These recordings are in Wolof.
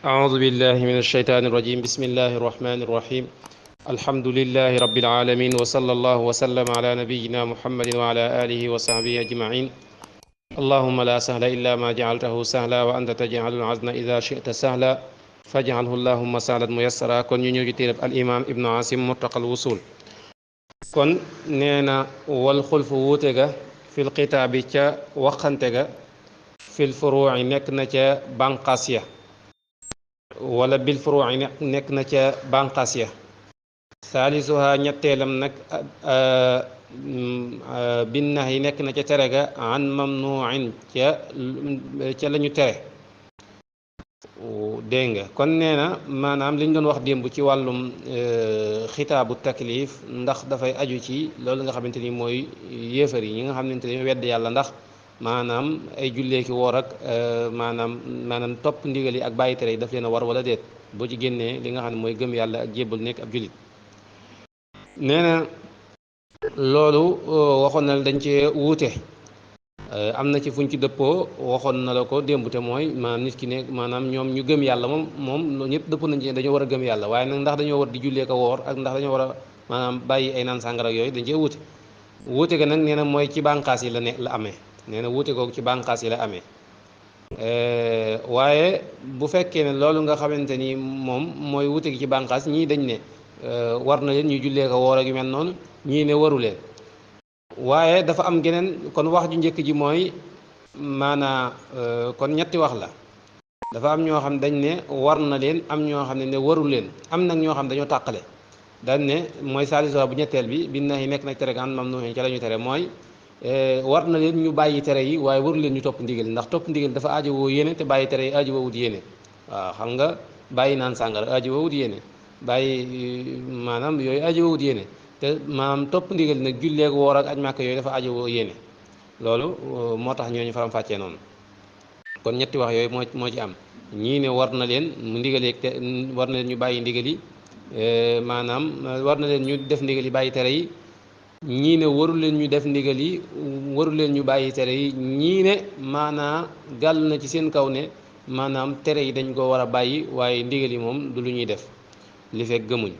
أعوذ بالله من الشيطان الرجيم بسم الله الرحمن الرحيم الحمد لله رب العالمين وصلى الله وسلم على نبينا محمد وعلى آله وصحبه أجمعين اللهم لا سهل إلا ما جعلته سهلا وأنت تجعل العزن إذا شئت سهلا فاجعله اللهم سهلا ميسرا كن ينجي الإمام ابن عاصم مرتقى الوصول كن نينا والخلف ووتغا في القتاب وقنتغا في الفروع نكنا بانقاسيا wala bil furuuci nekk na ca bànqaas ya saalisuha ñetteelam nag binnax yi nekk na ca tere ga an mamnuuin ca la ñu tere dégg nga kon nee na maanaam li ñu doon wax démb ci wàllum xitaabu taklif ndax dafay aju ci loolu nga xamante ni mooy yéefar yi ñi nga xamante ni wedd yàlla ndax maanaam ay jullee ki woor ak maanaam topp ndigal yi ak bàyyi tere yi daf leen a war wala déet boo ci génnee li nga xam ne mooy gëm yàlla ak jébbal nekk ab jullit nee na loolu waxoon na dañ cee wuute am na ci fuñ ci dëppoo waxoon na la ko démb te mooy maanaam nit ki ne maanaam ñoom ñu gëm yàlla moom ñëpp dëpp nañ ci dañoo war a gëm yàlla waaye nag ndax dañoo war di jullee ko woor ak ndax dañoo war a maanaam bàyyi ay naan sàngara ak yooyu dañ cee wuute wuute ga nag nee na mooy ci bànqaas yi la amee nee na wuute googu ci bànqaas yi la amee waaye bu fekkee ne loolu nga xamante ni moom mooy wuute gi ci bànqaas ñii dañ ne war na leen ñu jullee ko woor ak yu mel noonu ñii ne waru leen waaye dafa am geneen kon wax ju njëkk ji mooy maanaa kon ñetti wax la dafa am ñoo xam dañ ne war na leen am ñoo xam ne waru leen am nag ñoo xam dañoo tàqale dañ ne mooy saaliso bu ñetteel bi binna yi nekk nag tere ga an mam nuuxin ca la ñu tere mooy war na leen ñu bàyyi tere yi waaye waru leen ñu topp ndigal ndax topp ndigal dafa aajo woo yéene te bàyyi tere yi aajo woo wut yéene waaw xam nga bàyyi naan sàngara aajo woo wut yéene bàyyi maanaam yooyu aajo woo wut yéene te maanaam topp ndigal nag julleeg woor ak aj màkk yooyu dafa aajo woo yéene loolu moo tax ñooñu faram fàccee noonu kon ñetti wax yooyu moo ci am ñii ne war na leen mu ndigaleeg te war na leen ñu bàyyi ndigal yi maanaam war na leen ñu def ndigal yi bàyyi tere yi ñii ne waru leen ñu def ndigal yi waru leen ñu bàyyi tere yi ñii ne maanaa gàll na ci seen kaw ne maanaam tere yi dañ ko war a bàyyi waaye ndigal yi moom du lu ñuy def li fekk gëmuñ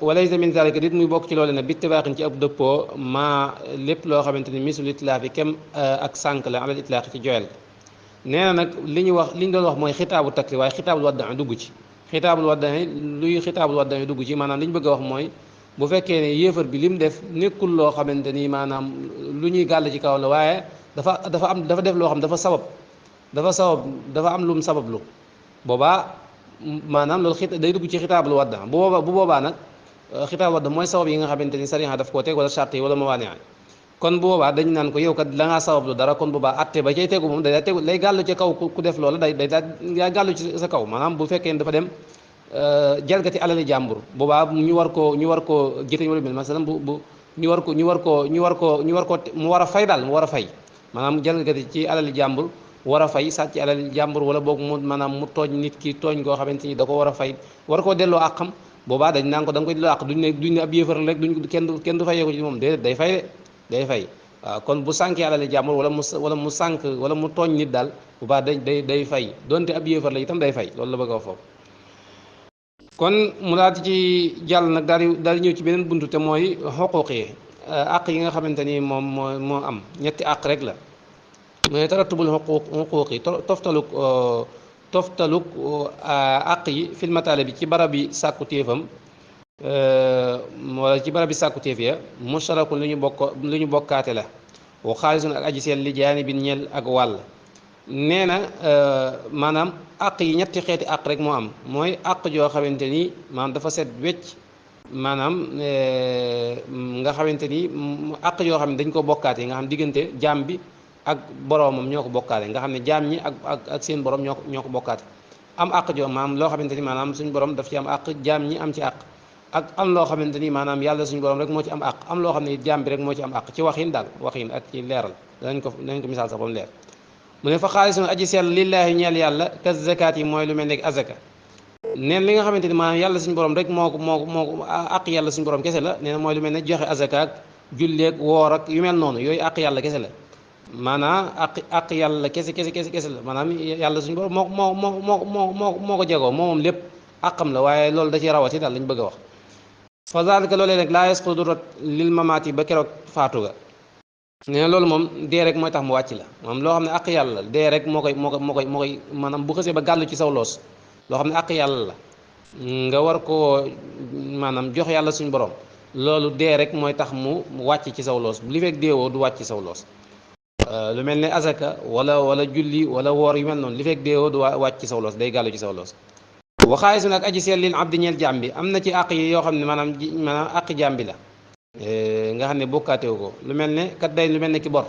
walaysa min zalika dit muy bokk ci loolu ne bi tibaaxin ci ab dëppoo maa lépp loo xamante ni misul itlaax yi kem ak sànq la alal itlaax ci joyal nee na nag li ñu wax li ñu doon wax mooy xitaabu takli waaye xitaabul wadda dugg ci xitaabul wadda luy xitaabul wadda dugg ci maanaam li ñu bëgg a wax mooy bu fekkee ne yéefar bi lim def nekkul loo xamante ni maanaam lu ñuy gàll ci kaw la waaye dafa def loo xam dafa dafa am lum sabablu boobaa maanaam loolu day dugg ci xitaabul wadda bu boobaa nag xitaabul wadda mooy sabab yi nga xamante ni sariya daf koo teg wala charte yi wala mawaani kon bu boobaa dañ naan ko yow kat la ngaa sabablu dara kon boobaa atte ba cay tegu moom day tegu lay gàllu ci kaw ku def loola day gàllu ci sa kaw maanaam bu fekkee ne dafa dem jalgati alali jàmbur boobaa ñu war koo jëte wala mel masalan bu ñu war ko mu war a fay daal mu war a fay maanaam jalgati ci alali jàmbur war a fay sàcc alali jàmbur wala boog mu maanaam mu tooñ nit ki tooñ goo xamante ni da ko war a fay war koo delloo àqam boobaa dañ naan ko da nga koy delloo àq duñ ne ab yéefar rek kenn du fayee ko ci moom déedéet day fay de day fay waaw kon bu sànkee alali jàmbur wala mu sànk wala mu tooñ nit daal boobaa day fay donte ab yéefar la itam day fay loolu la bëgg a wax foofu kon mu daal ci jàll nag daal di ñëw ci beneen buntu te mooy xuquuq yi àq yi nga xamante ni moom moo am ñetti àq rek la mooy taratubul xuquuq yi toftaluk àq yi filmataale bi ci barab yi sàkku téefam wala ci barab yi sàkku téef ya mushtarakun lu ñu bokkaate la wa xaalisun ak aji seen li jaani bi ñeel ak wàll nee na maanaam àq yi ñetti xeeti àq rek moo am mooy àq joo xamante ni maanaam dafa set wecc maanaam nga xamante ni àq yoo xam ne dañ ko bokkaate nga xam diggante jaam bi ak boroomam ñoo ko bokkaate nga xam ne jaam ñi ak seen borom ñoo ko bokkaate am àq joo maanaam loo xamante ni maanaam suñu borom daf ci am àq jaam ñi am ci àq ak am loo xamante ni maanaam yàlla suñu borom rek moo ci am àq am loo xam ne jaam bi rek moo ci am àq ci waxin daal waxin ak ci leeral danañ ko misaal sax ba mu leer mu ne fa xaalisun aji sell lillaahi ñeel yàlla ka zakaat yi mooy lu mel ne azaka neen li nga xamante ni maanaam yàlla suñu borom rek moo ko àq yàlla suñu borom kese la nee na mooy lu mel ne joxe azaka ak julleeg woor ak yu mel noonu yooyu àq yàlla kese la maanaam àq yàlla kese kese kese kese la maanaam yàlla suñu borom moo ko jegoo moom lépp àqam la waaye loolu da ci rawati daal lañ bëgg a wax fa zalika loolee nag laa yasqu du rot lil mamaati ba keroog faatu ga nee na loolu moom dee rek mooy tax mu wàcc la moom loo xam ne àq yàlla la dee rek moo koy maanaam bu xësee ba gàllu ci saw loos loo xam ne àq yàlla la nga war koo maanaam jox yàlla suñu borom loolu dee rek mooy tax mu wàcc ci saw loos li fekk deewoo du wàcc ci saw loos lu mel ne azaka wala julli wala woor yu mel noonu li fekk deewoo du wàcc ci saw loos day gàllu ci saw loos waxaay su nag aji seel lil abdi ñeel jaam bi am na ci àq yi yoo xam ne maanaam àq jaam bi la nga xam ne bokkaatewu ko lu mel ne kat day lu mel ne ki bor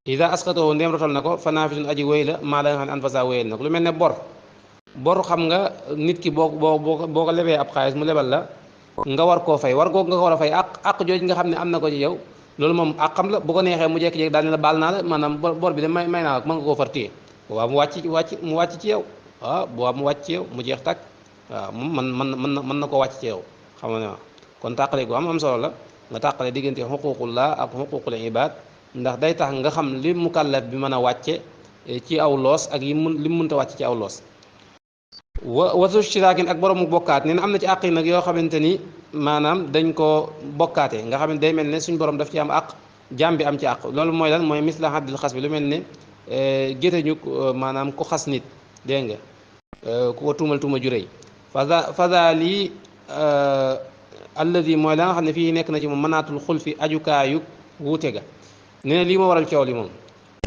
ida asqatahu ndéem rotal na ko fa naafisun aji wéy la maa la nga xam ne an fasa wéyal na ko lu mel ne bor xam nga nit ki boo ko lebee ab xaalis mu lebal la nga war koo fay war koo nga ko war a fay àq jooj nga xam ne am na ko ci yow loolu moom àqam la bu ko neexee mu jékki-jékki daal ne la baal naa la maanaam bor bi de may naa ko mën nga koo far téye waaw mu wàcc ci yow waaw bu mu wàcc ci yow mu jeex tàkk waaw moom mën na koo wàcc ci yow xam nga ne waaw kon tàqale gu am solo la nga tàqale diggante xuququllah ak xuququl ibad ndax day tax nga xam li mukallaf bi mën a wàcce ci aw loos ak li mu mënta wàcc ci aw loos wasu shiraakin ak boroomu bokkaat nee na am na ci àq yi nag yoo xamante ni maanaam dañ koo bokkaate nga xam ne day mel ne suñ borom daf ci am àq jaam bi am ci àq loolu mooy lan mooy misla haddil xas bi lu mel ne gétañu maanaam ku xas nit dégg nga ku ko tuumal tuuma ju rëy fada lii alladi mooy la nga xam ne fii nekk na ci moom mënaatul xulfi ajukaayu wuute ga nee na lii moo waral coow li moom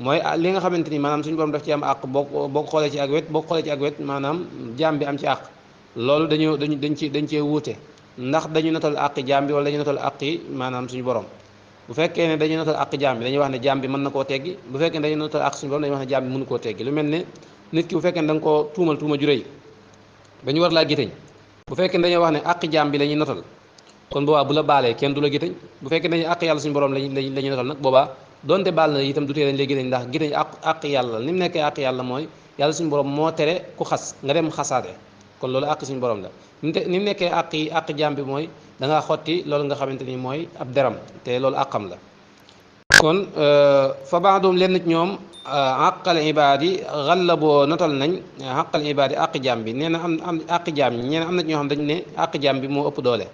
mooy li nga xamante ni maanaam suñu borom daf ci am àq boo xoolee ci ak wet boo xoolee ci ak wet maanaam jaam bi am ci àq loolu dañ cee wuute ndax dañu notal àq jaam bi wala dañu notal àq yi maanaam suñu borom bu fekkee ne dañu notal àq jaam bi dañuy wax ne jaam bi mën na koo teggi bu fekkee ne dañu notal àq suñu borom dañuy wax ne jaam bi mënu koo teggi lu mel ne nit ki bu fekkee ne da nga koo tuumal tuuma ju rëy dañu war laa gétañ bu fekkee ne dañoo wax ne àq jaam bi la ñuy notal kon boobaa bu la baalee kenn du la gétañ bu fekkee dañuy àq yàlla suñu borom lañuy notal nag boobaa donte baal na itam du tee dañ lay gétañ ndax gétañ àq yàlla ni mu nekkee àq yàlla mooy yàlla suñu borom moo tere ku xas nga dem xasaate kon loolu àq suñu borom la ni mu nekkee àq jaam bi mooy da ngaa xotti loolu nga xamante ni mooy ab deram te loolu àqam la kon fa baadoom lenn ñoom àqal ibaadi xallaboo notal nañ àqal ibaadi àq jaam bi nee na am àq jaam ñi ñee am na ñoo xam dañ ne àq jaam bi moo ëpp doole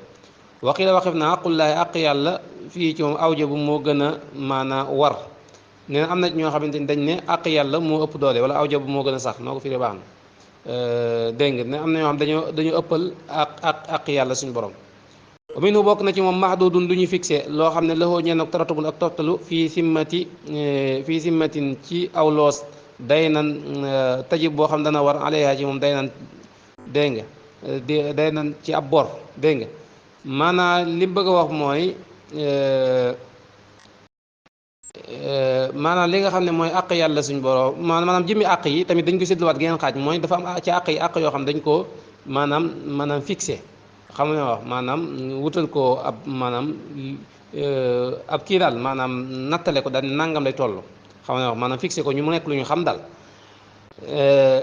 waqila waxif na aqullaahi àq yàlla fii ci moom awja bu moo gën a maanaa war nee na am na ñoo xamante ni dañ ne àq yàlla moo ëpp doole wala awja bu moo gën a sax noo ko firee baax na dégg nga ne am na ñoo xam dañoo ëppal àq yàlla suñu borom wa minhu bokk na ci moom mahdudun lu ñu fixé loo xam ne laxoo ñeen ak taratubun ak toftalu fii simmatin ci aw loos day nan tajib boo xam dana war alayha ci moom day nan dégg nga day nan ci ab bor dégg nga maanaam li bëgg a wax mooy maanaam li nga xam ne mooy àq yàlla suñ borom maanaam jëmmi àq yi tamit dañ ko sédluwaat geneen xaaj mooy dafa am ci àq yi àq yoo xam dañ koo maanaam fixé xam nga wax maanaam wutal ko ab maanaam ab kii daal maanaam nattale ko daal nangam lay toll xam nga wax maanaam fixé ko ñu mu nekk lu ñu xam daal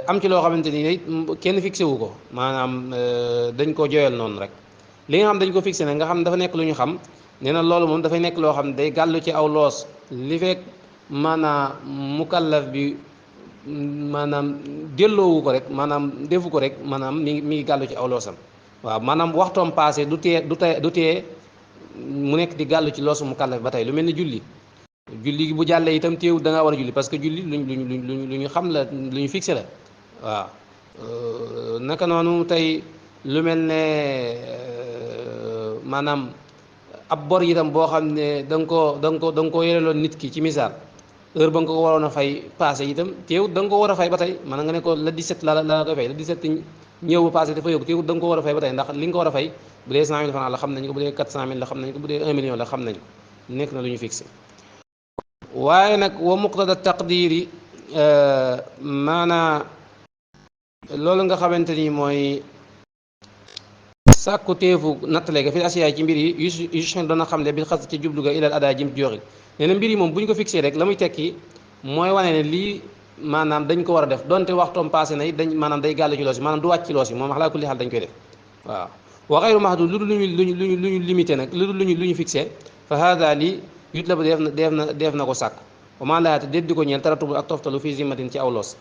am ci loo xamante ni kenn fixé wu ko maanaam dañ ko joyal noonu rek li nga xam dañ ko fixé nag nga xam dafa nekk lu ñu xam nee na loolu moom dafay nekk loo xam ne day gàllu ci aw loos li fekk maanaam mukallaf bi maanaam delloowu ko rek maanaam defu ko rek maanaam mi ngi gàllu ci aw loosam waaw maanaam waxtoom passé du tee mu nekk di gàllu ci loosu mukallaf ba tey lu mel ni julli gi bu jàllee itam téew da ngaa war a julli parce que julli lu ñu xam la lu ñu fixé la waaw naka noonu tey lu mel ne maanaam ab bor itam boo xam ne da nga koo yoreloon nit ki ci misaal heure ba nga ko waroon a fay passé itam teewut da nga ko war a fay ba tey maanaam nga ne ko la 17 la koy fay la 17 ñëw ba passé dafa yóbbu teewut da nga ko war a fay ba tey ndax li nga ko war a fay bu dee 100 000 francs la xam nañ ko bu dee 400 000 la xam nañ ko bu dee 1 million la xam nañ ko nekk na lu ñu fixé waaye nag wa muqtada taqdiri maanaa loolu nga xamante ni mooy sàkku teefu nattale ga fi asiyaay ci mbir yi yu doona xam ne bil xas ci jublu ga ilal adaa jim joxi nee na mbir yi moom bu ñu ko fixé rek la muy tekki mooy wane ne lii maanaam dañ ko war a def donte waxtoom passé na it dañ maanaam day gàll ci loos yi maanaam du wàcc ci loos yi moom xalaa kulli xaal dañ koy def waaw wa xayru mahdud lu dul lu ñu limité nag lu dul lu ñu fixé fa hada lii yut la ba def na ko sàkk wa maa laata déddi ko ñeel taratubu ak toftalu fii zimmatin ci aw loos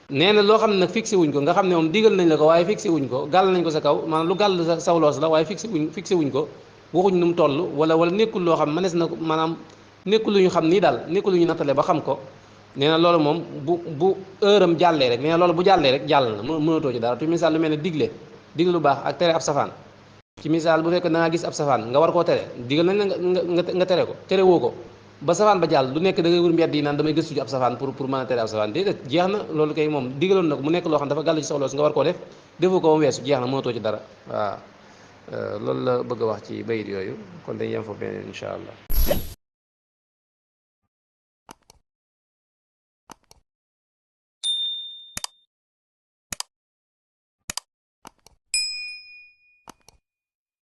nee na loo xam ne nag fixé wuñ ko nga xam ne moom digal nañ la ko waaye fixé wuñ ko gàll nañ ko sa kaw maanaam lu gàll sa saw loos la waaye fixé wuñ ko waxuñ nu mu toll wala nekkul loo xam mënees na ko maanaam nekkul lu ñu xam nii daal nekkul lu ñu nattale ba xam ko nee na loolu moom bu heure am jàllee rek nee na loolu bu jàllee rek jàll na mënatoo ci dara tu misaal lu mel ne digle lu baax ak tere ab safaan ci misaal bu fekk da ngaa gis ab safaan nga war koo tere digal nañ la nga tere ko tere woo ko ba safaan ba jàll du nekk da ngay wër mbedd yi naan damay gëstu ci ab safaan pour mën a tere ab safaan déedéet jeex na loolu kay moom digaloon na ko mu nekk loo xam dafa gàll ci sa loos nga war koo def defoo ko ba mu weesu jeex na mënatoo ci dara waaw loolu la bëgg a wax ci bayit yooyu kon dañ yem foofu beneen incha allah